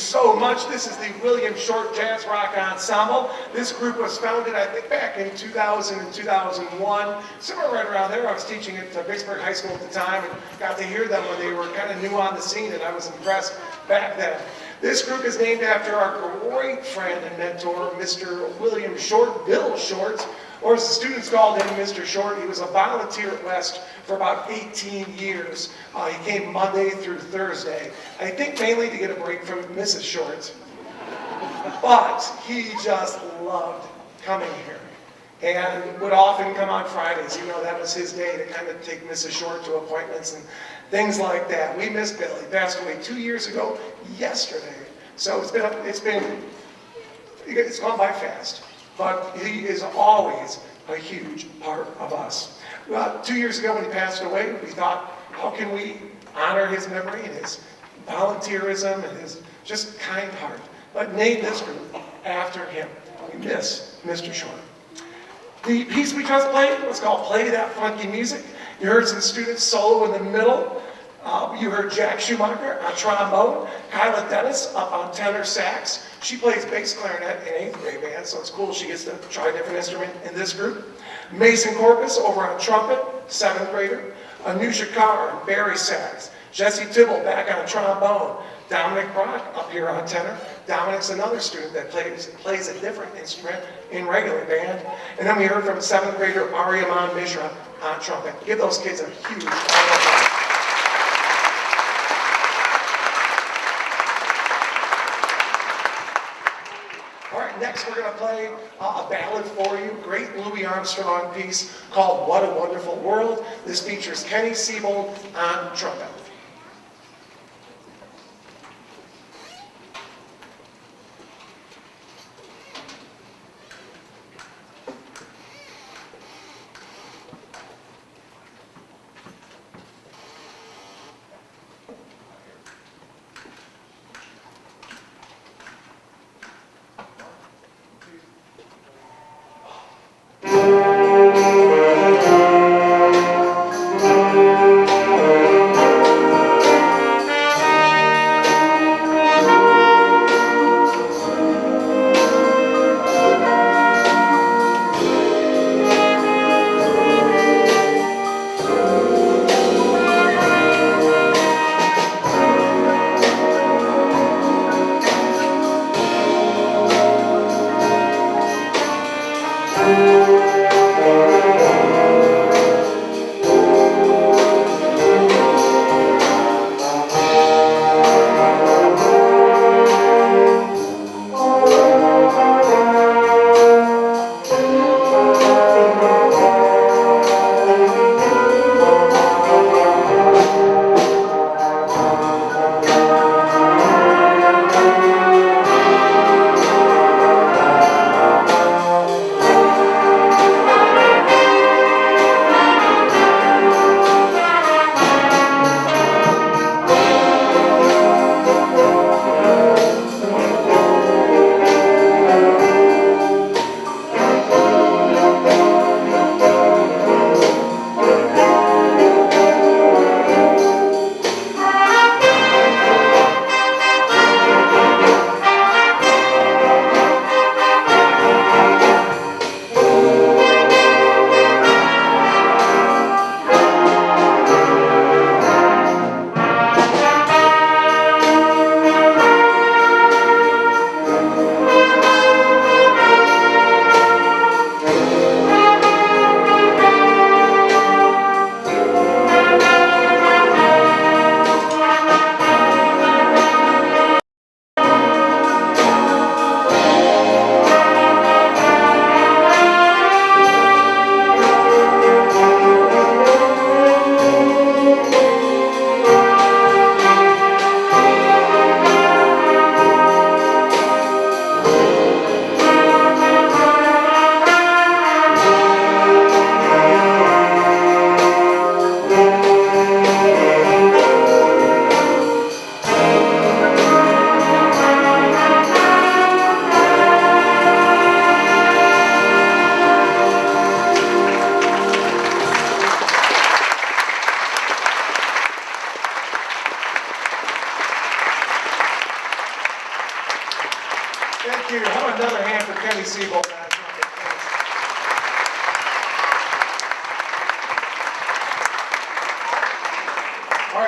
so much. This is the William Short Jazz Rock Ensemble. This group was founded, I think, back in 2000 and 2001. Somewhere right around there. I was teaching at Vicksburg High School at the time and got to hear them when they were kind of new on the scene, and I was impressed back then. This group is named after our great friend and mentor, Mr. William Short, Bill Short, or as the students called him, Mr. Short. He was a volunteer at West for about 18 years. He came Monday through Thursday, I think mainly to get a break from Mrs. Short. But he just loved coming here and would often come on Fridays. You know, that was his day to kind of take Mrs. Short to appointments and things like that. We miss Bill. He passed away 2 years ago yesterday. So it's gone by fast. But he is always a huge part of us. Well, 2 years ago when he passed away, we thought, how can we honor his memory and his volunteerism and his just kind heart? But name this group after him. We miss Mr. Short. The piece we just played was called Play That Funky Music. You heard some students solo in the middle. You heard Jack Schumacher on trombone, Kyla Dennis up on tenor sax. She plays bass clarinet in 8th grade band, so it's cool she gets to try a different instrument in this group. Mason Corpus over on trumpet, 7th grader. Anusha Carr on bari sax. Jesse Tibble back on trombone. Dominic Brock up here on tenor. Dominic's another student that plays a different instrument in regular band. And then we heard from 7th grader Aryaman Mishra on trumpet. Give those kids a huge round of applause. Next, we're going to play a ballad for you, great Louis Armstrong piece called What a Wonderful World. This features Kenny Siebold on trumpet.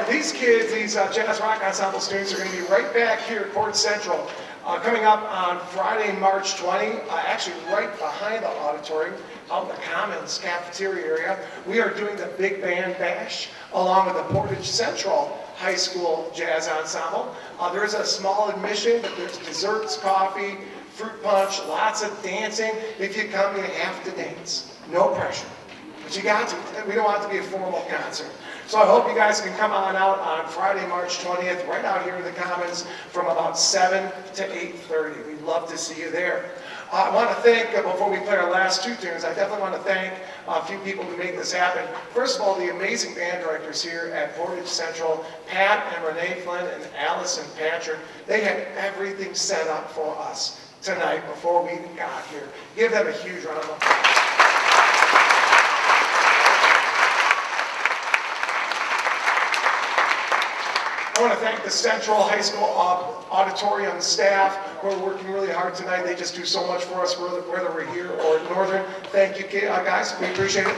right, these kids, these Jazz Rock Ensemble students are going to be right back here at Port Central coming up on Friday, March 20, actually right behind the auditorium, out in the Commons cafeteria area. We are doing the Big Band Bash along with the Portage Central High School Jazz Ensemble. There is a small admission, but there's desserts, coffee, fruit punch, lots of dancing. If you come, you have to dance. No pressure. But you got to. We don't want it to be a formal concert. So I hope you guys can come on out on Friday, March 20th, right out here in the Commons from about 7 to 8:30. We'd love to see you there. I want to thank, before we play our last two tunes, I definitely want to thank a few people who made this happen. First of all, the amazing band directors here at Portage Central, Pat and Renee Flynn and Allison Patrick. They had everything set up for us tonight before we even got here. Give them a huge round of applause. I want to thank the Central High School auditorium staff who are working really hard tonight. They just do so much for us, whether we're here or at Northern. Thank you, guys. We appreciate it.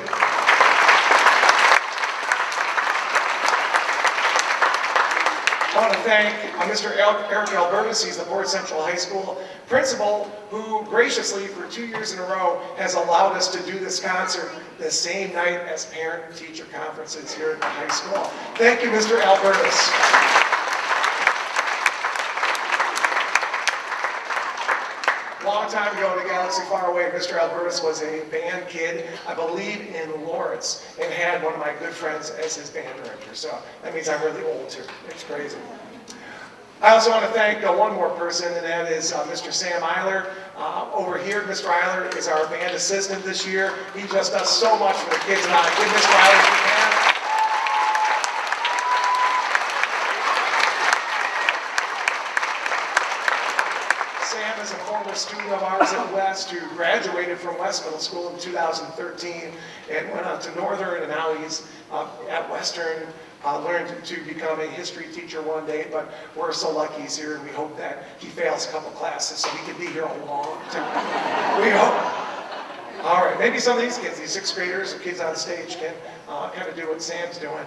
I want to thank Mr. Eric Albertus. He's the Port Central High School principal who graciously, for 2 years in a row, has allowed us to do this concert the same night as parent-teacher conferences here at the high school. Thank you, Mr. Albertus. Long time ago in a galaxy far away, Mr. Albertus was a band kid, I believe in Lawrence, and had one of my good friends as his band director. So that means I'm really old too. It's crazy. I also want to thank one more person, and that is Mr. Sam Eiler. Over here, Mr. Eiler is our band assistant this year. He just does so much for the kids and I. Give Mr. Eiler a big hand. Sam is a former student of ours at West who graduated from West Middle School in 2013 and went on to Northern, and now he's at Western. Learned to become a history teacher one day, but we're so lucky he's here, and we hope that he fails a couple classes so he can be here a long time. We hope. All right, maybe some of these kids, these sixth graders or kids on stage, can kind of do what Sam's doing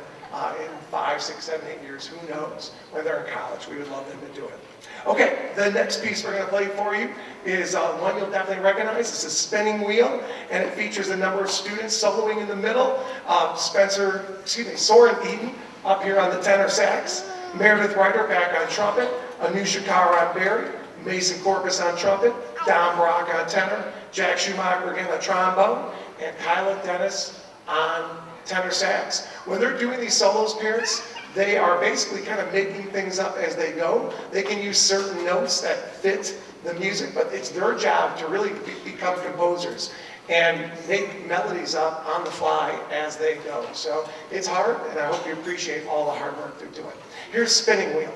in 5, 6, 7, 8 years. Who knows? When they're in college, we would love them to do it. Okay, the next piece we're going to play for you is one you'll definitely recognize. It's a spinning wheel, and it features a number of students soloing in the middle. Soren Eden up here on the tenor sax, Meredith Ryder back on trumpet, Anusha Kaur on bari, Mason Corpus on trumpet, Don Brock on tenor, Jack Schumacher again on trombone, and Kyla Dennis on tenor sax. When they're doing these solos, parents, they are basically kind of making things up as they go. They can use certain notes that fit the music, but it's their job to really become composers and make melodies up on the fly as they go. So it's hard, and I hope you appreciate all the hard work they're doing. Here's Spinning Wheel.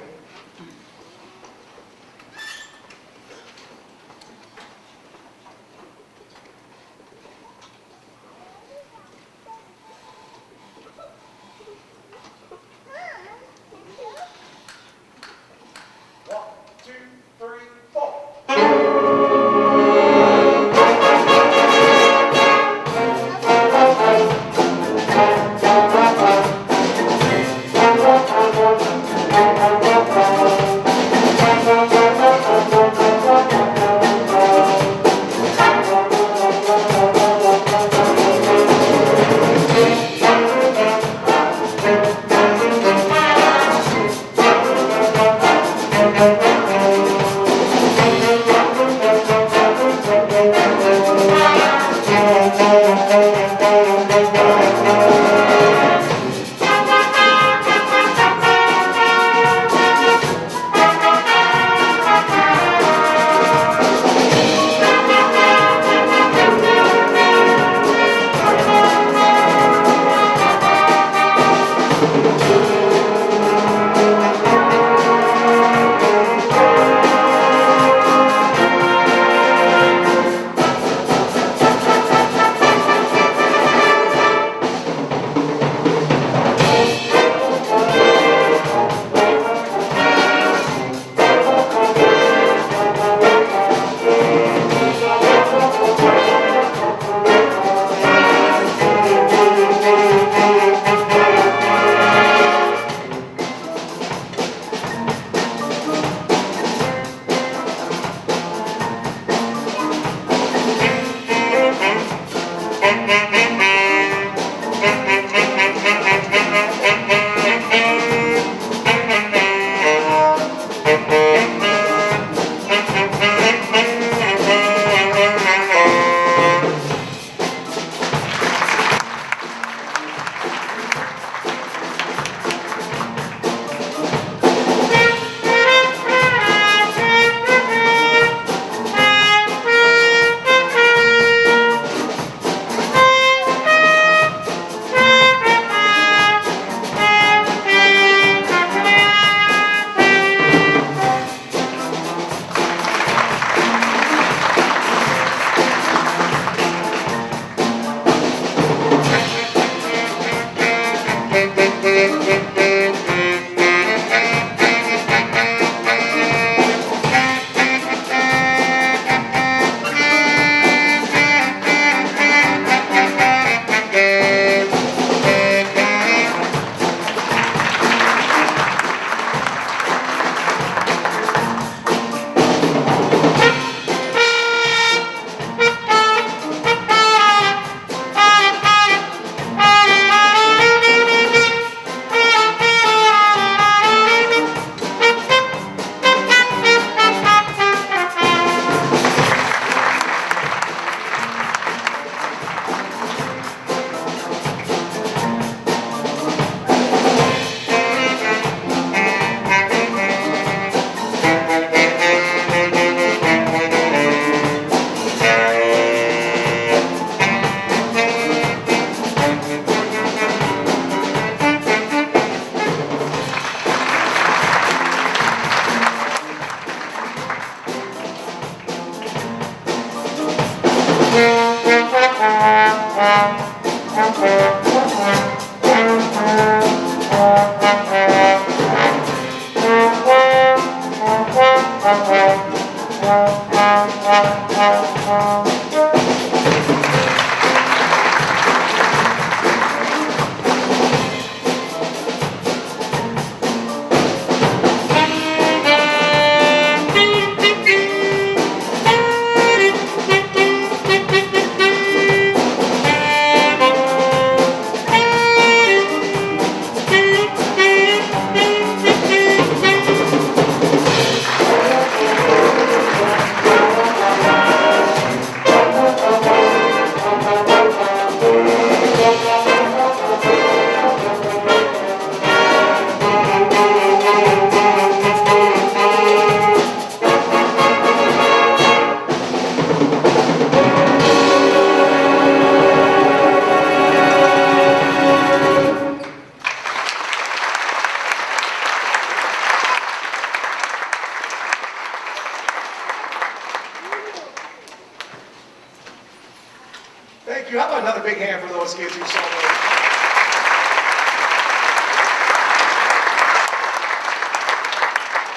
Thank you. How about another big hand for those kids who celebrated?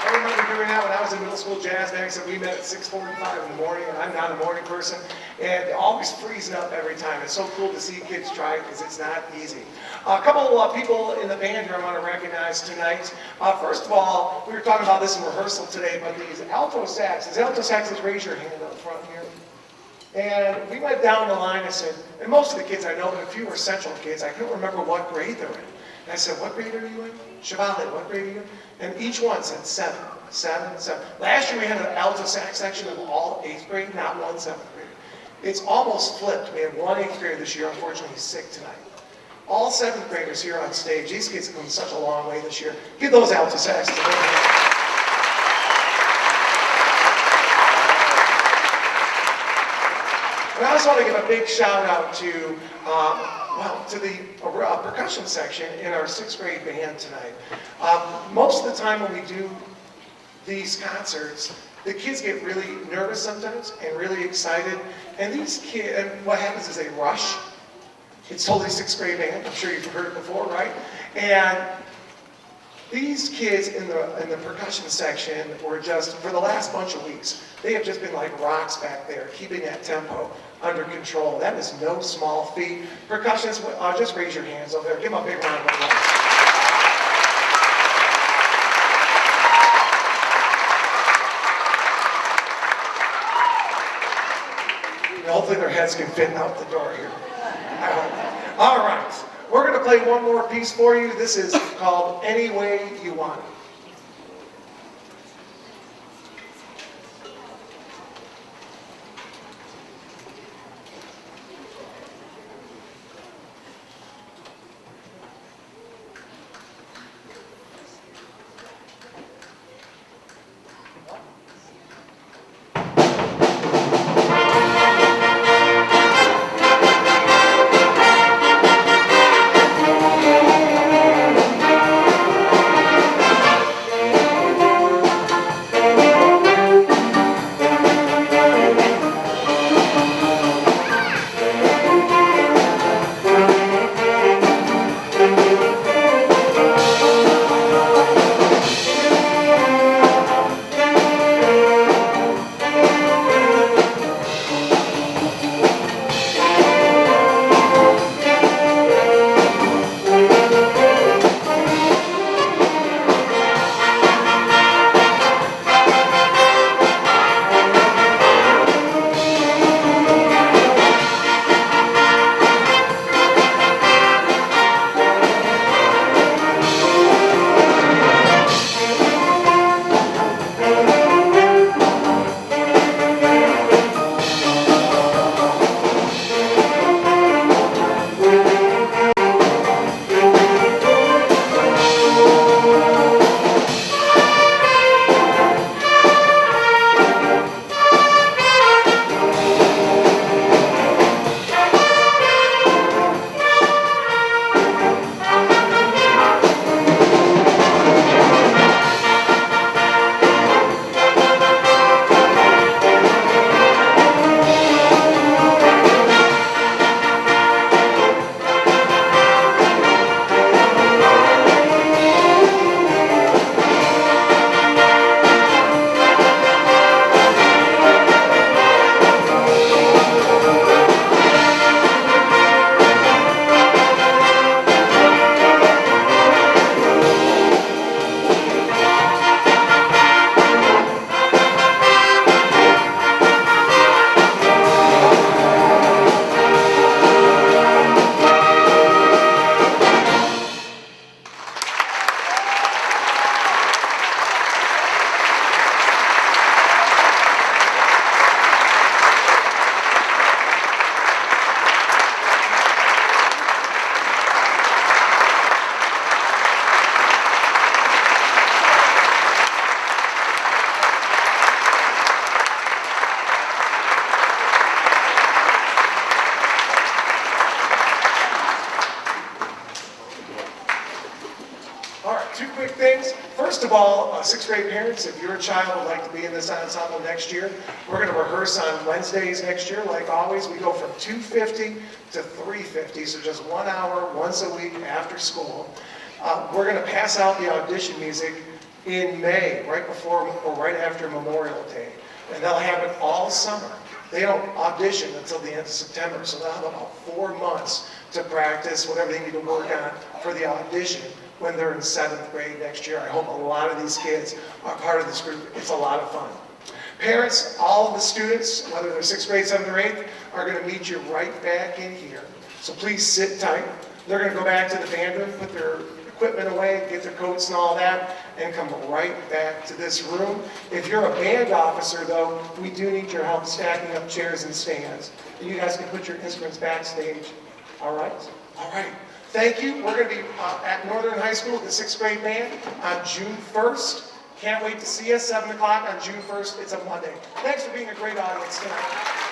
I remember doing that when I was in middle school jazz band, except we met at 6:45 in the morning, and I'm not a morning person, and always freezing up every time. It's so cool to see kids try because it's not easy. A couple of people in the band here I want to recognize tonight. First of all, we were talking about this in rehearsal today, but these alto saxes, raise your hand up front here. And we went down the line and said, and most of the kids I know, but a few were Central kids, I couldn't remember what grade they're in. And I said, what grade are you in? Chevalier, what grade are you in? And each one said 7. Last year we had an alto sax section of all 8th grade, not one 7th grader. It's almost flipped. We had one 8th grader this year, unfortunately he's sick tonight. All 7th graders here on stage. These kids have come such a long way this year. Give those alto saxes a big hand. And I also want to give a big shout out to, to the percussion section in our 6th grade band tonight. Most of the time when we do these concerts, the kids get really nervous sometimes and really excited. And these kids, and what happens is they rush. It's totally 6th grade band. I'm sure you've heard it before, right? And these kids in the percussion section were just, for the last bunch of weeks, they have just been like rocks back there, keeping that tempo under control. That is no small feat. Percussionists, just raise your hands over there. Give them a big round of applause. Hopefully their heads can fit out the door here. All right. We're going to play one more piece for you. This is called Any Way You Want It. two quick things. First of all, sixth grade parents, if your child would like to be in this ensemble next year, we're going to rehearse on Wednesdays next year. Like always, we go from 2:50 to 3:50, so just 1 hour once a week after school. We're going to pass out the audition music in May, right before or right after Memorial Day. And they'll have it all summer. They don't audition until the end of September, so they'll have about 4 months to practice whatever they need to work on for the audition when they're in 7th grade next year. I hope a lot of these kids are part of this group. It's a lot of fun. Parents, all of the students, whether they're 6th grade, 7th, or 8th, are going to meet you right back in here. So please sit tight. They're going to go back to the band room, put their equipment away, get their coats and all that, and come right back to this room. If you're a band officer, though, we do need your help stacking up chairs and stands. And you guys can put your instruments backstage. All right? All right. Thank you. We're going to be at Northern High School with the 6th grade band on June 1st. Can't wait to see you, 7 o'clock on June 1st. It's a Monday. Thanks for being a great audience tonight.